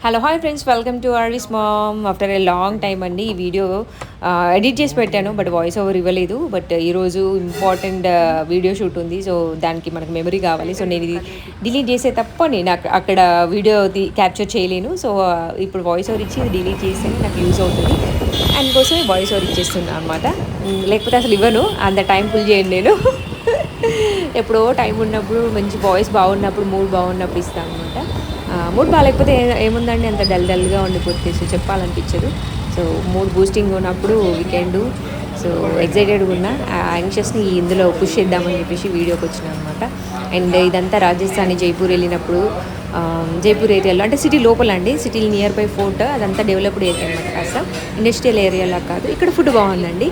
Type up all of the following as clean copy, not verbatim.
Hello hi friends, welcome to ఆర్వీస్ mom. After a long time అండి ఈ video edit చేసి పెట్టాను, బట్ వాయిస్ ఓవర్ ఇవ్వలేదు. బట్ ఈరోజు ఇంపార్టెంట్ వీడియో షూట్ ఉంది. సో దానికి మనకు మెమరీ కావాలి. సో నేను ఇది డిలీట్ చేసే తప్ప నేను అక్కడ వీడియో క్యాప్చర్ చేయలేను. సో ఇప్పుడు వాయిస్ ఓవర్ ఇచ్చి ఇది డిలీట్ చేస్తే నాకు యూజ్ అవుతుంది. అందుకోసమే వాయిస్ ఓవర్ ఇచ్చేస్తున్నాను అనమాట. లేకపోతే అసలు ఇవ్వను, అంత టైం ఫుల్ చేయను నేను. ఎప్పుడో టైం ఉన్నప్పుడు, మంచి వాయిస్ బాగున్నప్పుడు, మూడ్ బాగున్నప్పుడు ఇస్తాను అనమాట. మూడ్ బాగాలేకపోతే ఏముందండి, అంత డల్గా ఉండిపోతే సో చెప్పాలనిపించదు. సో మూడ్ బూస్టింగ్ ఉన్నప్పుడు వీకెండ్ సో ఎగ్జైటెడ్గా ఉన్న యాంగ్షియస్ని ఇందులో పుష్ చేద్దామని చెప్పేసి వీడియోకి వచ్చిన అనమాట. అండ్ ఇదంతా రాజస్థాన్ జైపూర్ వెళ్ళినప్పుడు, జైపూర్ ఏరియాలో అంటే సిటీ లోపల అండి, సిటీ నియర్ బై ఫోర్ట్, అదంతా డెవలప్డ్ ఏరియా అనమాట. కాస్త ఇండస్ట్రియల్ ఏరియాలా కాదు. ఇక్కడ ఫుడ్ బాగుందండి,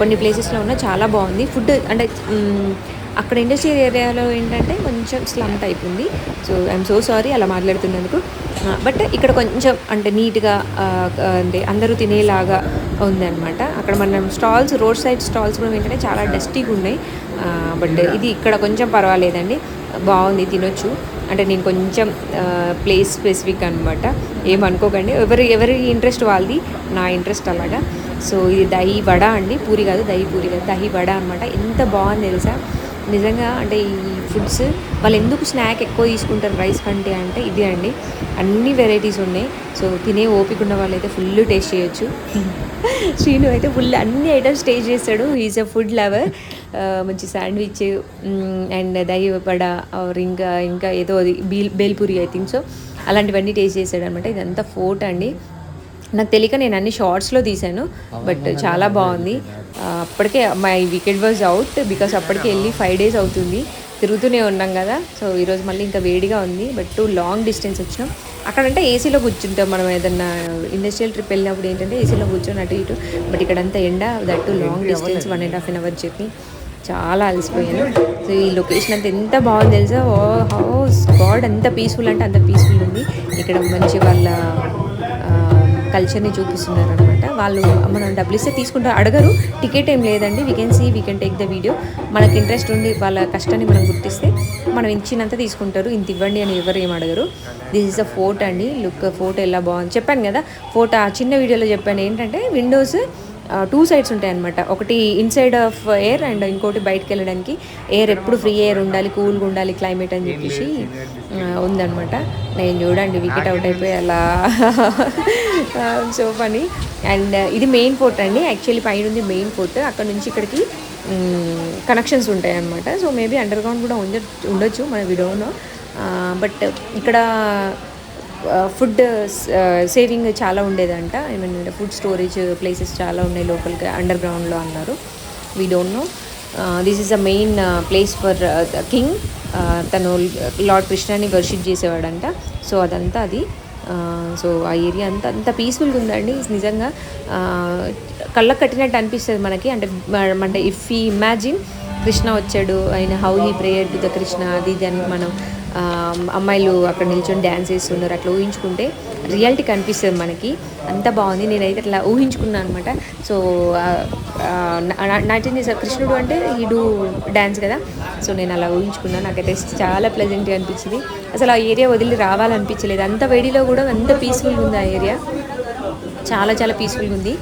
కొన్ని ప్లేసెస్లో ఉన్న చాలా బాగుంది ఫుడ్. అంటే అక్కడ ఇండస్ట్రియల్ ఏరియాలో ఏంటంటే కొంచెం స్లమ్ టైప్ ఉంది. సో ఐఎమ్ సో సారీ అలా మాట్లాడుతున్నందుకు. బట్ ఇక్కడ కొంచెం అంటే నీట్గా అంటే అందరూ తినేలాగా ఉందన్నమాట. అక్కడ మనం స్టాల్స్, రోడ్ సైడ్ స్టాల్స్ కూడా ఏంటంటే చాలా డస్టీగా ఉన్నాయి. బట్ ఇది ఇక్కడ కొంచెం పర్వాలేదండి, బాగుంది, తినొచ్చు. అంటే నేను కొంచెం ప్లేస్ స్పెసిఫిక్ అనమాట, ఏమనుకోకండి. ఎవరి ఇంట్రెస్ట్ వాళ్ళది, నా ఇంట్రెస్ట్ అలాగా. సో ఇది దహి వడ అండి, పూరి కాదు, పూరి కాదు, దహి వడ అనమాట. ఎంత బాగుంది తెలుసా నిజంగా. అంటే ఈ ఫుడ్స్ వాళ్ళు ఎందుకు స్నాక్ ఎక్కువ తీసుకుంటారు రైస్ కంటే అంటే ఇది అండి, అన్ని వెరైటీస్ ఉన్నాయి. సో తినే ఓపిక ఉన్న వాళ్ళైతే ఫుల్ టేస్ట్ చేయొచ్చు. శ్రీను అయితే ఫుల్ అన్ని ఐటమ్స్ టేస్ట్ చేస్తాడు. Is a food lover. మంచి శాండ్విచ్ అండ్ దహి వడ, ఇంకా ఏదో అది బేల్పూరి ఐ థింక్. సో అలాంటివన్నీ టేస్ట్ చేశాడు అనమాట. ఇదంతా ఫోర్ట్ అండి. నాకు తెలియక నేను అన్ని షార్ట్స్లో తీశాను, బట్ చాలా బాగుంది. అప్పటికే my weekend was out, because అప్పటికే వెళ్ళి 5 days అవుతుంది. తిరుగుతూనే ఉన్నాం కదా. సో ఈరోజు మళ్ళీ ఇంకా వేడిగా ఉంది, బట్ లాంగ్ డిస్టెన్స్ వచ్చినాం. అక్కడంటే ఏసీలో కూర్చుంటాం మనం, ఏదన్నా ఇండస్ట్రియల్ ట్రిప్ వెళ్ళినప్పుడు ఏంటంటే ఏసీలో కూర్చొని అటు ఇటు. బట్ ఇక్కడంతా ఎండ, that long distance, 1.5 hour journey. చాలా అలసిపోయాను. సో ఈ లొకేషన్ అంతా ఎంత బాగుంది తెలుసా. ఓ హౌస్ గాడ్, ఎంత పీస్ఫుల్ అంటే అంత పీస్ఫుల్ ఉంది. ఇక్కడ మంచి వాళ్ళ కల్చర్ని చూపిస్తున్నారు అనమాట. వాళ్ళు మనం డబ్బులు ఇస్తే తీసుకుంటారు, అడగరు. టికెట్ ఏం లేదండి. We can take the video. మనకి ఇంట్రెస్ట్ ఉంది, వాళ్ళ కష్టాన్ని మనం గుర్తిస్తే మనం ఇచ్చినంత తీసుకుంటారు. ఇంత ఇవ్వండి అని ఎవరు ఏం అడగరు. దిస్ ఈజ్ అ ఫోర్ట్ అండి. లుక్, ఫోర్ట్ ఎలా బాగుంది చెప్పాను కదా. ఫోర్ట్ ఆ చిన్న వీడియోలో చెప్పాను ఏంటంటే, విండోస్ 2 sides ఉంటాయి అనమాట. ఒకటి ఇన్సైడ్ ఆఫ్ ఎయిర్ అండ్ ఇంకోటి బయటకు వెళ్ళడానికి ఎయిర్. ఎప్పుడు ఫ్రీ ఎయిర్ ఉండాలి, కూల్గా ఉండాలి క్లైమేట్ అని చెప్పేసి ఉందనమాట. నేను చూడండి వికెట్ అవుట్ అయిపోయి అలా. So funny. అండ్ ఇది మెయిన్ ఫోర్ట్ అండి. యాక్చువల్లీ పైన ఉంది మెయిన్ ఫోర్ట్. అక్కడ నుంచి ఇక్కడికి కనెక్షన్స్ ఉంటాయి అనమాట. సో మేబీ అండర్ గ్రౌండ్ కూడా ఉండొచ్చు, మన విడోనో. బట్ ఇక్కడ ఫుడ్ సేవింగ్ చాలా ఉండేదంట. ఏమంటే ఫుడ్ స్టోరేజ్ ప్లేసెస్ చాలా ఉన్నాయి లోకల్గా అండర్ గ్రౌండ్లో అన్నారు. We don't know. This is a main place for the king. తను లార్డ్ కృష్ణని వర్షిప్ చేసేవాడంట. సో అదంతా అది. సో ఆ ఏరియా అంత పీస్ఫుల్గా ఉందండి నిజంగా. కళ్ళకు కట్టినట్టు అనిపిస్తుంది మనకి. అంటే ఇఫ్ యూ ఇమాజిన్ కృష్ణ వచ్చాడు, ఆయన how he prayer to the Krishna, అది దాన్ని మనం అమ్మాయిలు అక్కడ నిల్చొని డ్యాన్స్ చేస్తున్నారు, అట్లా ఊహించుకుంటే రియాలిటీ కనిపిస్తుంది మనకి. అంత బాగుంది. నేనైతే అట్లా ఊహించుకున్నాను అనమాట. సో నాటిని కృష్ణుడు అంటే ఈడు డ్యాన్స్ కదా. సో నేను అలా ఊహించుకున్నాను. నాకైతే చాలా ప్లెజెంట్గా అనిపించింది. అసలు ఆ ఏరియా వదిలి రావాలనిపించలేదు. అంత వేడిలో కూడా అంత పీస్ఫుల్గా ఉంది ఆ ఏరియా. చాలా చాలా పీస్ఫుల్గా ఉంది.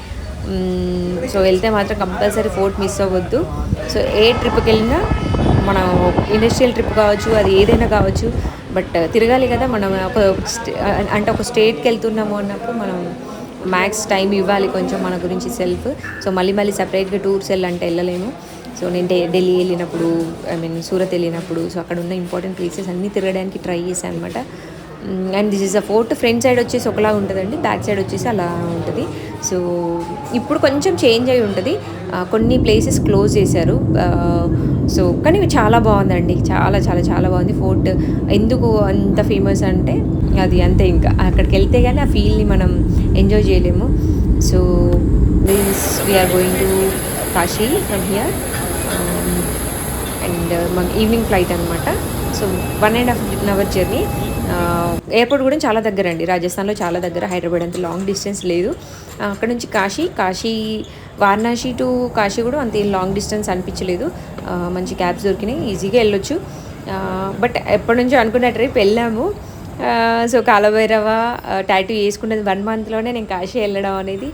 సో వెళ్తే మాత్రం కంపల్సరీ ఫోర్ట్ మిస్ అవ్వద్దు. సో ఏ ట్రిప్కి వెళ్ళినా, మనం ఇండస్ట్రియల్ ట్రిప్ కావచ్చు, అది ఏదైనా కావచ్చు, బట్ తిరగాలి కదా మనం. ఒక స్టేట్కి వెళ్తున్నాము అన్నప్పుడు మనం మ్యాక్స్ టైం ఇవ్వాలి కొంచెం మన గురించి సెల్ఫ్. సో మళ్ళీ సపరేట్గా టూర్స్ వెళ్ళాలంటే వెళ్ళలేము. సో నేను ఢిల్లీ వెళ్ళినప్పుడు, సూరత్ వెళ్ళినప్పుడు, సో అక్కడ ఉన్న ఇంపార్టెంట్ ప్లేసెస్ అన్నీ తిరగడానికి ట్రై చేశాను అనమాట. And this is a fort. Front side వచ్చేసి ఒకలా ఉంటుందండి, బ్యాక్ సైడ్ వచ్చేసి అలా ఉంటుంది. సో ఇప్పుడు కొంచెం చేంజ్ అయి ఉంటుంది, కొన్ని ప్లేసెస్ క్లోజ్ చేశారు. సో కానీ చాలా బాగుందండి, చాలా చాలా చాలా బాగుంది ఫోర్ట్. ఎందుకు అంత ఫేమస్ అంటే అది అంతే, ఇంకా అక్కడికి వెళ్తే కానీ ఆ ఫీల్ని మనం ఎంజాయ్ చేయలేము. So we are going to Kashi from here. And మాకు ఈవినింగ్ ఫ్లైట్ అనమాట. So 1.5 hour journey. ఎయిర్పోర్ట్ కూడా చాలా దగ్గర అండి, రాజస్థాన్లో చాలా దగ్గర. హైదరాబాద్ అంత లాంగ్ డిస్టెన్స్ లేదు. అక్కడ నుంచి కాశీ వారణాసి టు కాశీ కూడా అంత లాంగ్ డిస్టెన్స్ అనిపించలేదు. మంచి క్యాబ్స్ దొరికినాయి, ఈజీగా వెళ్ళొచ్చు. బట్ ఎప్పటి నుంచో అనుకున్న ట్రిప్ వెళ్ళాము, సో కాలభైరవ టాటూ వేసుకున్నది 1 మంత్లోనే నేను కాశీ వెళ్ళడం అనేది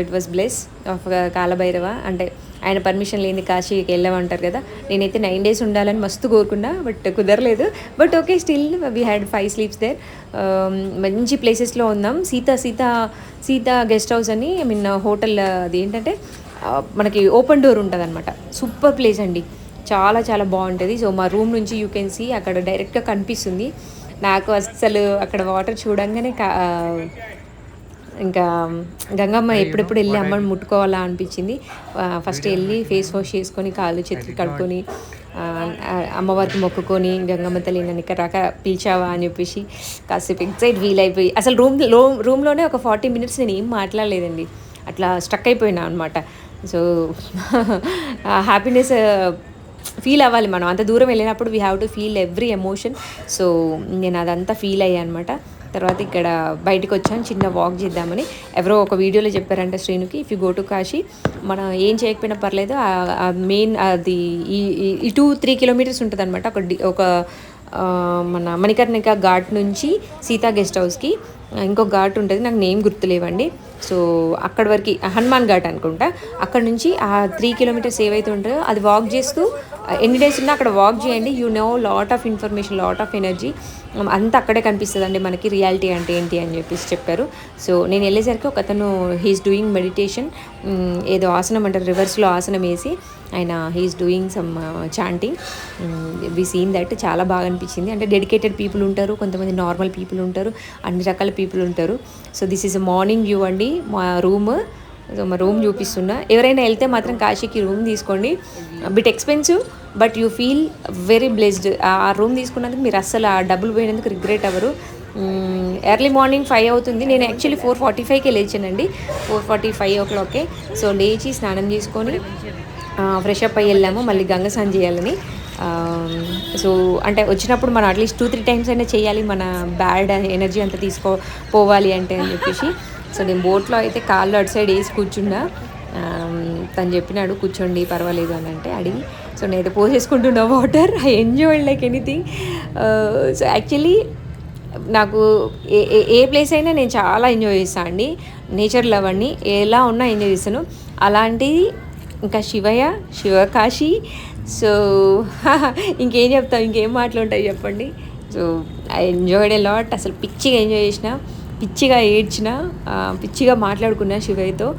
it was bless of Kalabhairava. అంటే ఆయన పర్మిషన్ లేని కాశీకి వెళ్ళామంటారు కదా, నేనైతే 9 days ఉండాలని మస్తు కోరుకున్నా, బట్ కుదరలేదు. But okay, still we had 5 sleeps there. మంచి ప్లేసెస్లో ఉన్నాం. సీత గెస్ట్ హౌస్ అని, ఐ మీన్ హోటల్, అది ఏంటంటే మనకి ఓపెన్ డోర్ ఉంటుంది అనమాట. సూపర్ ప్లేస్ అండి, చాలా చాలా బాగుంటుంది. సో మా రూమ్ నుంచి యూ కెన్ సీ, అక్కడ డైరెక్ట్గా కనిపిస్తుంది. నాకు అస్సలు అక్కడ వాటర్ చూడంగానే ఇంకా గంగమ్మ ఎప్పుడెప్పుడు వెళ్ళి అమ్మని ముట్టుకోవాలా అనిపించింది. ఫస్ట్ వెళ్ళి ఫేస్ వాష్ చేసుకొని కాళ్ళు చేతులు కడుక్కొని అమ్మవారికి మొక్కుకొని, గంగమ్మ తల్లి నన్ను ఇక్కడ రాక పిలిచావా అని చెప్పేసి కాసేపు ఎక్సైట్ ఫీల్ అయిపోయి, అసలు రూమ్లోనే ఒక 40 minutes నేను ఏం మాట్లాడలేదండి, అట్లా స్టక్ అయిపోయినా అనమాట. సో హ్యాపీనెస్ ఫీల్ అవ్వాలి మనం, అంత దూరం వెళ్ళినప్పుడు we have to feel every emotion. So నేను అదంతా ఫీల్ అయ్యా అనమాట. తర్వాత ఇక్కడ బయటకు వచ్చాను, చిన్న వాక్ చేద్దామని. ఎవరో ఒక వీడియోలో చెప్పారంటే శ్రీనుకి, if you go to Kashi మనం ఏం చేయకపోయినా పర్లేదు, మెయిన్ అది ఈ 2-3 kilometers ఉంటుంది అనమాట. ఒక మన మణికర్ణిక ఘాట్ నుంచి సీతా గెస్ట్ హౌస్కి ఇంకొక ఘాట్ ఉంటుంది, నాకు నేమ్ గుర్తులేవండి. సో అక్కడి వరకు హనుమాన్ ఘాట్ అనుకుంటా. అక్కడ నుంచి ఆ 3 kilometers ఏవైతే ఉంటాయో అది వాక్ చేస్తూ ఎన్ని డేస్ ఉన్నా అక్కడ వాక్ చేయండి. You know lot of information, lot of energy అంతా అక్కడే కనిపిస్తుంది అండి మనకి, రియాలిటీ అంటే ఏంటి అని చెప్పేసి చెప్పారు. సో నేను వెళ్ళేసరికి ఒక అతను హీఈస్ డూయింగ్ మెడిటేషన్, ఏదో ఆసనం అంటారు, రివర్స్లో ఆసనం వేసి ఆయన he is doing some chanting. We seen that, చాలా బాగా అనిపించింది. అంటే డెడికేటెడ్ పీపుల్ ఉంటారు, కొంతమంది నార్మల్ పీపుల్ ఉంటారు, అన్ని రకాల పీపుల్ ఉంటారు. So this is a morning view అండి మా రూమ్. సో మా రూమ్ చూపిస్తున్నా, ఎవరైనా వెళ్తే మాత్రం కాశీకి రూమ్ తీసుకోండి. Bit expensive but you feel very blessed. ఆ రూమ్ తీసుకున్నందుకు మీరు అస్సలు ఆ డబ్బులు పోయినందుకు రిగ్రెట్ అవ్వరు. ఎర్లీ మార్నింగ్ 5 అవుతుంది, నేను యాక్చువల్లీ 4:45కే లేచానండి, 4:45 o'clock. సో లేచి స్నానం చేసుకొని ఫ్రెష్ అప్ అయ్యి వెళ్ళాము, మళ్ళీ గంగ స్నానం చేయాలని. సో అంటే వచ్చినప్పుడు మనం అట్లీస్ట్ 2-3 times అయినా చేయాలి, మన బ్యాడ్ ఎనర్జీ అంతా పోవాలి అంటే అని చెప్పేసి. సో నేను బోట్లో అయితే కాళ్ళు అటు సైడ్ వేసి కూర్చున్నా. తను చెప్పినాడు కూర్చోండి పర్వాలేదు అని అంటే అడిగి, సో నేనైతే పోసేసుకుంటున్నా water. I enjoy like anything. So actually నాకు ఏ ప్లేస్ అయినా నేను చాలా ఎంజాయ్ చేస్తాను అండి, నేచర్ లవ్ అండి, ఎలా ఉన్నా ఎంజాయ్ చేస్తాను. అలాంటిది ఇంకా శివకాశి. సో ఇంకేం చెప్తాం, ఇంకేం మాటలు ఉంటాయి చెప్పండి. So I enjoyed a lot. అసలు పిచ్చిగా ఎంజాయ్ చేసిన, పిచ్చిగా ఏడ్చిన, పిచ్చిగా మాట్లాడుకున్నా శివయ్యతో.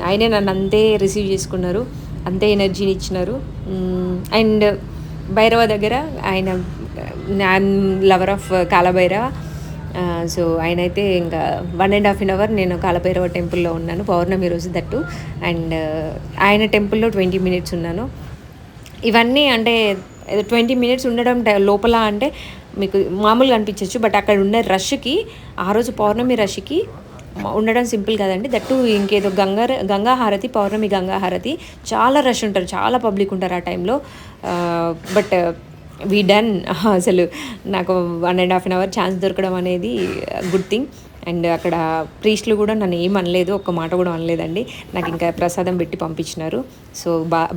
ఆయనే నన్ను అంతే రిసీవ్ చేసుకున్నారు, అంతే ఎనర్జీని ఇచ్చినారు. అండ్ భైరవ దగ్గర ఆయన లవర్ ఆఫ్ కాలభైరవ. సో ఆయన అయితే ఇంకా 1.5 hour నేను కాలభైరవ టెంపుల్లో ఉన్నాను, పౌర్ణమి రోజు దట్టు. అండ్ ఆయన టెంపుల్లో 20 minutes ఉన్నాను. ఇవన్నీ అంటే 20 minutes ఉండడం లోపల అంటే మీకు మామూలుగా అనిపించవచ్చు, బట్ అక్కడ ఉన్న రష్కి, ఆ రోజు పౌర్ణమి రష్కి ఉండడం సింపుల్ కదండి. దట్టు ఇంకేదో గంగా హారతి, పౌర్ణమి గంగా హారతి, చాలా రష్ ఉంటారు, చాలా పబ్లిక్ ఉంటారు ఆ టైంలో. But we done. అసలు నాకు 1.5 hour ఛాన్స్ దొరకడం అనేది గుడ్ థింగ్. అండ్ అక్కడ ప్రీస్టులు కూడా నన్ను ఏం అనలేదు, ఒక్క మాట కూడా అనలేదండి. నాకు ఇంకా ప్రసాదం పెట్టి పంపించినారు. సో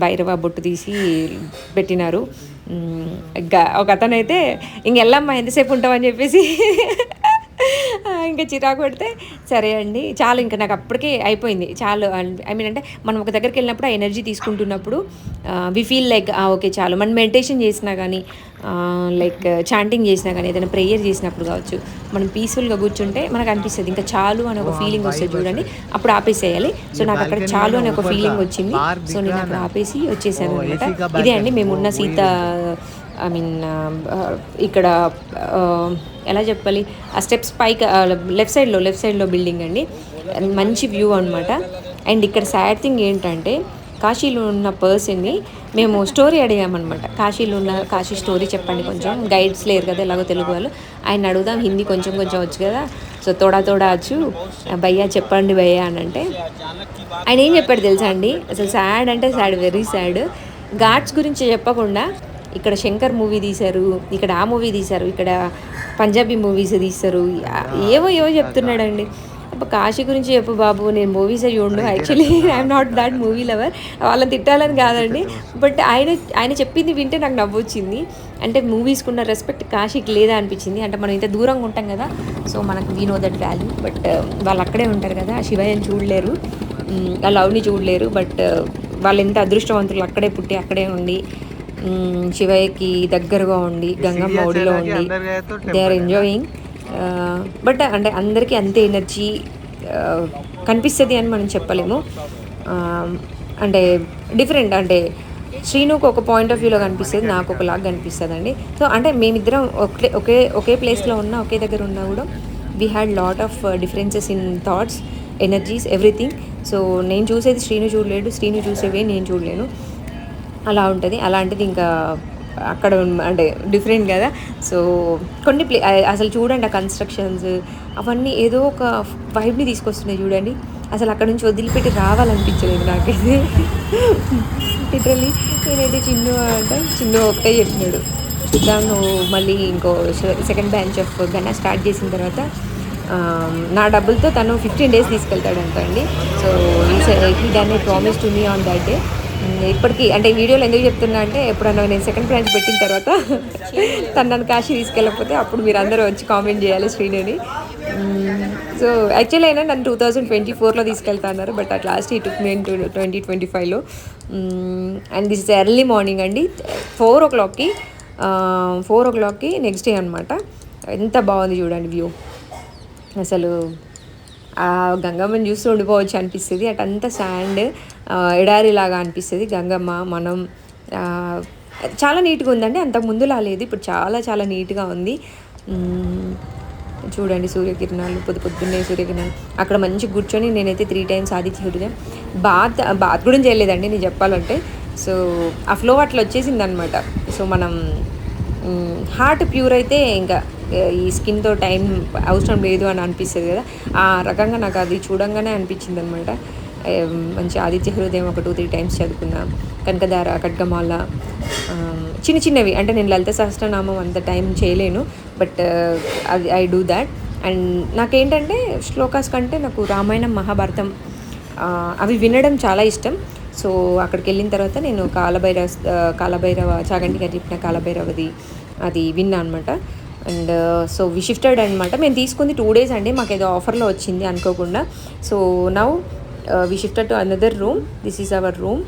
భైరవ బొట్టు తీసి పెట్టినారు. ఒక అతనైతే ఇంకెళ్ళమ్మా ఎంతసేపు ఉంటామని చెప్పేసి ఇంకా చిరాకు పడితే సరే అండి చాలు, ఇంకా నాకు అప్పటికే అయిపోయింది చాలు. ఐ మీన్ అంటే మనం ఒక దగ్గరికి వెళ్ళినప్పుడు ఆ ఎనర్జీ తీసుకుంటున్నప్పుడు వి ఫీల్ లైక్ ఓకే చాలు. మనం మెడిటేషన్ చేసినా కానీ, లైక్ చాంటింగ్ చేసినా కానీ, ఏదైనా ప్రేయర్ చేసినప్పుడు కావచ్చు, మనం పీస్ఫుల్గా కూర్చుంటే మనకు అనిపిస్తుంది ఇంకా చాలు అని ఒక ఫీలింగ్ వస్తుంది చూడండి, అప్పుడు ఆపేసేయాలి. సో నాకు అక్కడ చాలు అని ఒక ఫీలింగ్ వచ్చింది. సో నేను అక్కడ ఆపేసి వచ్చేసాను అనమాట. ఇదే అండి మేమున్న సీత, ఐ మీన్ ఇక్కడ ఎలా చెప్పాలి, ఆ స్టెప్స్ పైకి లెఫ్ట్ సైడ్లో బిల్డింగ్ అండి, మంచి వ్యూ అనమాట. అండ్ ఇక్కడ సాడ్ థింగ్ ఏంటంటే కాశీలో ఉన్న పర్సన్ని మేము స్టోరీ అడిగామన్నమాట. కాశీ స్టోరీ చెప్పండి కొంచెం, గైడ్స్ లేరు కదా ఎలాగో తెలుగు వాళ్ళు, ఆయన అడుగుదాం, హిందీ కొంచెం వచ్చు కదా, సో తోడా వచ్చు, భయ్యా చెప్పండి భయ్యా అని అంటే ఆయన ఏం చెప్పాడు తెలుసా అండి, అసలు సాడ్ అంటే సాడ్, వెరీ సాడ్. ఘాట్స్ గురించి చెప్పకుండా ఇక్కడ శంకర్ మూవీ తీశారు, ఇక్కడ ఆ మూవీ తీశారు, ఇక్కడ పంజాబీ మూవీస్ తీస్తారు, ఏవో చెప్తున్నాడండి. కాశీ గురించి చెప్పు బాబు, నేను మూవీసే చూడండు, actually I'm not that movie lover, వాళ్ళని తిట్టాలని కాదండి, బట్ ఆయన చెప్పింది వింటే నాకు నవ్వొచ్చింది. అంటే మూవీస్కున్న రెస్పెక్ట్ కాశీకి లేదా అనిపించింది. అంటే మనం ఇంత దూరంగా ఉంటాం కదా, సో మనకు we know that value. But వాళ్ళు అక్కడే ఉంటారు కదా, శివయ్యని చూడలేరు, ఆ లవ్ని చూడలేరు. బట్ వాళ్ళు ఎంత అదృష్టవంతులు, అక్కడే పుట్టి అక్కడే ఉండి శివయ్యకి దగ్గరగా ఉండి గంగమ్మ ఒడిలో ఉండి దే ఆర్ ఎంజాయింగ్. బట్ అంటే అందరికీ అంతే ఎనర్జీ కనిపిస్తుంది అని మనం చెప్పలేము. అంటే డిఫరెంట్, అంటే శ్రీనుకు ఒక పాయింట్ ఆఫ్ వ్యూలో కనిపిస్తుంది, నాకు ఒకలాగా కనిపిస్తుంది అండి. సో అంటే మేమిద్దరం ఒకే ప్లేస్లో ఉన్నా, ఒకే దగ్గర ఉన్నా కూడా we had lot of differences in thoughts, energies, everything. So నేను చూసేది శ్రీను చూడలేడు, శ్రీను చూసేవే నేను చూడలేను, అలా ఉంటుంది. అలాంటిది ఇంకా అక్కడ అంటే డిఫరెంట్ కదా. సో కొన్ని అసలు చూడండి ఆ కన్స్ట్రక్షన్స్ అవన్నీ ఏదో ఒక వైబ్ని తీసుకొస్తున్నాయి చూడండి. అసలు అక్కడ నుంచి వదిలిపెట్టి రావాలనిపించలేదు నాకైతే. లిటరల్లీ నేనైతే చిన్ను ఒక్కటే చెప్పినాడు, చూద్దాం నువ్వు మళ్ళీ ఇంకో సెకండ్ బ్యాచ్ ఆఫ్ గన్నా స్టార్ట్ చేసిన తర్వాత నా డబ్బులతో తను 15 days తీసుకెళ్తాడంట అండి. సో ఈ దాన్ని promise to me on that day. ఇప్పటికీ అంటే వీడియోలో ఎందుకు చెప్తున్నా అంటే, ఎప్పుడన్నా నేను సెకండ్ బ్రాంచ్ పెట్టిన తర్వాత తను నన్ను కాశీ తీసుకెళ్ళకపోతే అప్పుడు మీరు అందరూ వచ్చి కామెంట్ చేయాలి శ్రీనుని. సో యాక్చువల్లీ అయినా నన్ను 2024లో తీసుకెళ్తా అన్నారు, బట్ అట్ లాస్ట్ ఈ టుక్ నేను 2025లో. And this is early morning అండి, 4 o'clockకి నెక్స్ట్ డే అనమాట. ఎంత బాగుంది చూడండి వ్యూ. అసలు ఆ గంగమ్మని చూస్తూ ఉండిపోవచ్చు అనిపిస్తుంది. అటంతా శాండ్, ఎడారిలాగా అనిపిస్తుంది గంగమ్మ. మనం చాలా నీట్గా ఉందండి, అంతకు ముందులా లేదు, ఇప్పుడు చాలా చాలా నీట్గా ఉంది. చూడండి సూర్యకిరణాలు, పొద్దున్నే సూర్యకిరణాలు. అక్కడ మంచి కూర్చొని నేనైతే 3 times ఆదిత్య హృదయం బాత్ కూడా చేయలేదండి నేను చెప్పాలంటే. సో ఆ ఫ్లో అట్లా వచ్చేసింది అనమాట. సో మనం హార్ట్ ప్యూర్ అయితే ఇంకా ఈ స్కిన్తో టైం అవసరం లేదు అని అనిపిస్తుంది కదా, ఆ రకంగా నాకు అది చూడంగానే అనిపించింది అనమాట. మంచి ఆదిత్య హృదయం ఒక 2-3 times చదువుకున్నా, కనకదార, ఖడ్గమాల, చిన్నవి. అంటే నేను లలిత సహస్రనామం అంత టైం చేయలేను, బట్ అది ఐ డూ దాట్. అండ్ నాకేంటంటే శ్లోకాస్ కంటే నాకు రామాయణం, మహాభారతం అవి వినడం చాలా ఇష్టం. సో అక్కడికి వెళ్ళిన తర్వాత నేను కాలభైరవ చాగంటి గారు చెప్పిన కాలభైరవది అది విన్నా అనమాట. అండ్ సో వి షిఫ్టెడ్ అనమాట. మేము తీసుకుంది 2 days అండి, మాకు ఏదో ఆఫర్లో వచ్చింది అనుకోకుండా. So now we shifted to another room. This is our room.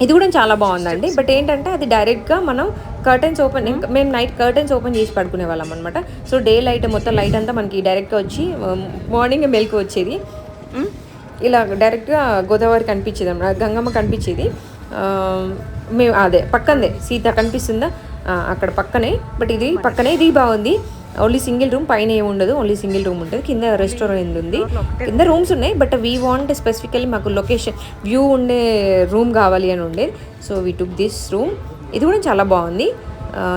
ఇది కూడా చాలా బాగుందండి. బట్ ఏంటంటే అది డైరెక్ట్గా మనం కర్టెన్స్ ఓపెన్, మేము నైట్ కర్టెన్స్ ఓపెన్ చేసి పడుకునే వాళ్ళం అనమాట. సో డే లైట్ మొత్తం లైట్ అంతా మనకి డైరెక్ట్గా వచ్చి మార్నింగ్ మెలకు వచ్చేది. ఇలా డైరెక్ట్గా గోదావరి కనిపించేది అన్నమాట, గంగమ్మ కనిపించేది. మేము అదే పక్కనే సీత కనిపిస్తుందా అక్కడ పక్కనే. బట్ ఇది పక్కనే, ఇది బాగుంది. ఓన్లీ సింగిల్ రూమ్, పైన ఏమి ఉండదు, ఓన్లీ సింగిల్ రూమ్ ఉంటుంది. కింద రెస్టారెంట్ ఉంది, కింద రూమ్స్ ఉన్నాయి. బట్ వీ వాంట్ స్పెసిఫికల్లీ మాకు లొకేషన్ వ్యూ ఉండే రూమ్ కావాలి అని ఉండేది. So we took this room. ఇది కూడా చాలా బాగుంది.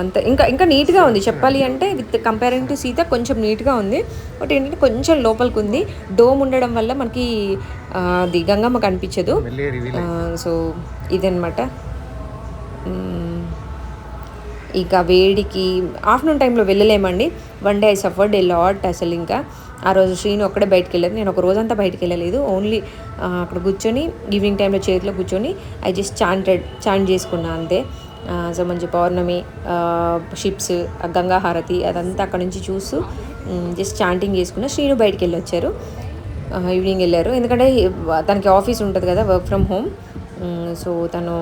అంత ఇంకా నీట్గా ఉంది చెప్పాలి అంటే, విత్ కంపేరింగ్ టు సీత కొంచెం నీట్గా ఉంది. బట్ ఏంటంటే కొంచెం లోపలికి ఉంది, డోమ్ ఉండడం వల్ల మనకి అది గంగమ్మ కనిపించదు. సో ఇదనమాట. ఇక వేడికి ఆఫ్టర్నూన్ టైంలో వెళ్ళలేమండి. 1 day I suffered a lot. అసలు ఇంకా ఆ రోజు శ్రీను ఒక్కడే బయటకు వెళ్ళారు, నేను ఒక రోజంతా బయటకు వెళ్ళలేదు. ఓన్లీ అక్కడ కూర్చొని ఈవినింగ్ టైంలో చేతిలో కూర్చొని ఐ జస్ట్ చాంట్ చేసుకున్నా అంతే. సో మంచి పౌర్ణమి, షిప్స్, గంగా హారతి అదంతా అక్కడ నుంచి చూస్తూ జస్ట్ చాంటింగ్ చేసుకున్నా. శ్రీను బయటికి వెళ్ళి వచ్చారు, ఈవినింగ్ వెళ్ళారు. ఎందుకంటే తనకి ఆఫీస్ ఉంటుంది కదా, వర్క్ ఫ్రమ్ హోమ్. సో తను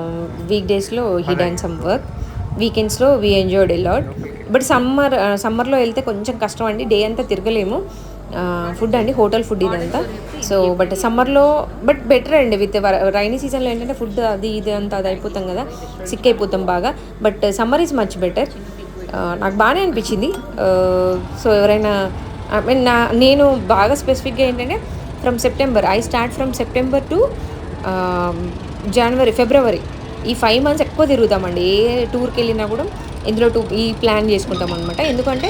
వీక్ డేస్లో హీ డన్ సమ్ వర్క్, వీకెండ్స్లో we enjoyed a lot. But సమ్మర్లో వెళ్తే కొంచెం కష్టం అండి, డే అంతా తిరగలేము. ఫుడ్ అండి, హోటల్ ఫుడ్ ఇదంతా. సో బట్ సమ్మర్లో బట్ బెటర్ అండి. విత్ రైనీ సీజన్లో ఏంటంటే ఫుడ్ అది ఇది అంతా అది అయిపోతాం కదా, సిక్ అయిపోతాం బాగా. But summer is much better. నాకు బాగానే అనిపించింది. సో ఎవరైనా నేను బాగా స్పెసిఫిక్గా ఏంటంటే from September, I start from September to January, February, ఈ 5 months ఎక్కువ తిరుగుతామండి. ఏ టూర్కి వెళ్ళినా కూడా ఇందులో ఈ ప్లాన్ చేసుకుంటాం అనమాట. ఎందుకంటే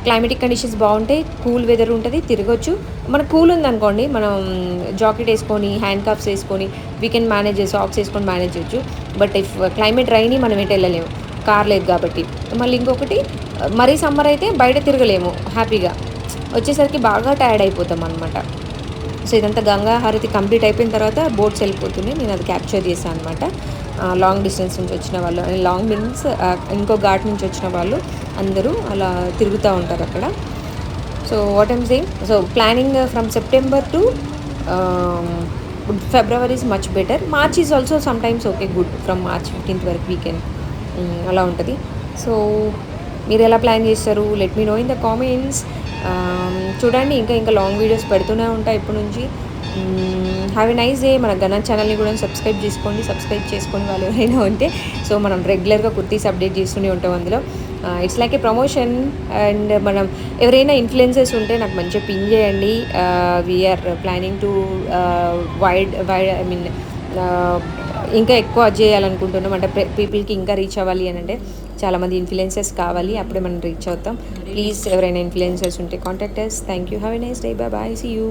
క్లైమేటిక్ కండిషన్స్ బాగుంటాయి, కూల్ వెదర్ ఉంటుంది, తిరగచ్చు. మనకు కూల్ ఉందనుకోండి, మనం జాకెట్ వేసుకొని, హ్యాండ్ కప్స్ వేసుకొని, వీకెండ్ మేనేజ్ సాక్స్ వేసుకొని మేనేజ్ చేయొచ్చు. బట్ ఇఫ్ క్లైమేట్ రైనీ మనం ఎటు వెళ్ళలేము, కార్ లేదు కాబట్టి. మళ్ళీ ఇంకొకటి, మరీ సమ్మర్ అయితే బయట తిరగలేము హ్యాపీగా, వచ్చేసరికి బాగా టైర్డ్ అయిపోతాం అనమాట. సో ఇదంతా గంగా హారతి కంప్లీట్ అయిపోయిన తర్వాత బోట్స్ వెళ్ళిపోతున్నాయి, నేను అది క్యాప్చర్ చేశాను అనమాట. లాంగ్ డిస్టెన్స్ నుంచి వచ్చిన వాళ్ళు, లాంగ్ మీన్స్ ఇంకో ఘాట్ నుంచి వచ్చిన వాళ్ళు అందరూ అలా తిరుగుతూ ఉంటారు అక్కడ. So what I'm saying, so planning from September to February is much better. March is also some times okay, good. From March 15th వరకు వీకెండ్ అలా ఉంటుంది. సో మీరు ఎలా ప్లాన్ చేస్తారు, let me know in the comments. చూడండి, ఇంకా long videos పెడుతూనే ఉంటాయి ఇప్పటి నుంచి. Have a nice day. మన గనా ఛానల్ని కూడా సబ్స్క్రైబ్ చేసుకొని వాళ్ళు ఎవరైనా ఉంటే. సో మనం రెగ్యులర్గా కుర్తీస్ అప్డేట్ చేస్తూనే ఉంటాం అందులో. It's like a promotion. And మనం ఎవరైనా ఇన్ఫ్లుయెన్సర్స్ ఉంటే నాకు మంచిగా పిన్ చేయండి. We are planning to wide I mean ఇంకా ఎక్కువ చేయాలనుకుంటున్నాం. అంటే పీపుల్కి ఇంకా రీచ్ అవ్వాలి అని అంటే చాలామంది ఇన్ఫ్లుయెన్సర్స్ కావాలి, అప్పుడే మనం రీచ్ అవుతాం. ప్లీజ్ ఎవరైనా ఇన్ఫ్లుయెన్సర్స్ ఉంటే contact us. Thank you. Have a nice day. Bye. See you.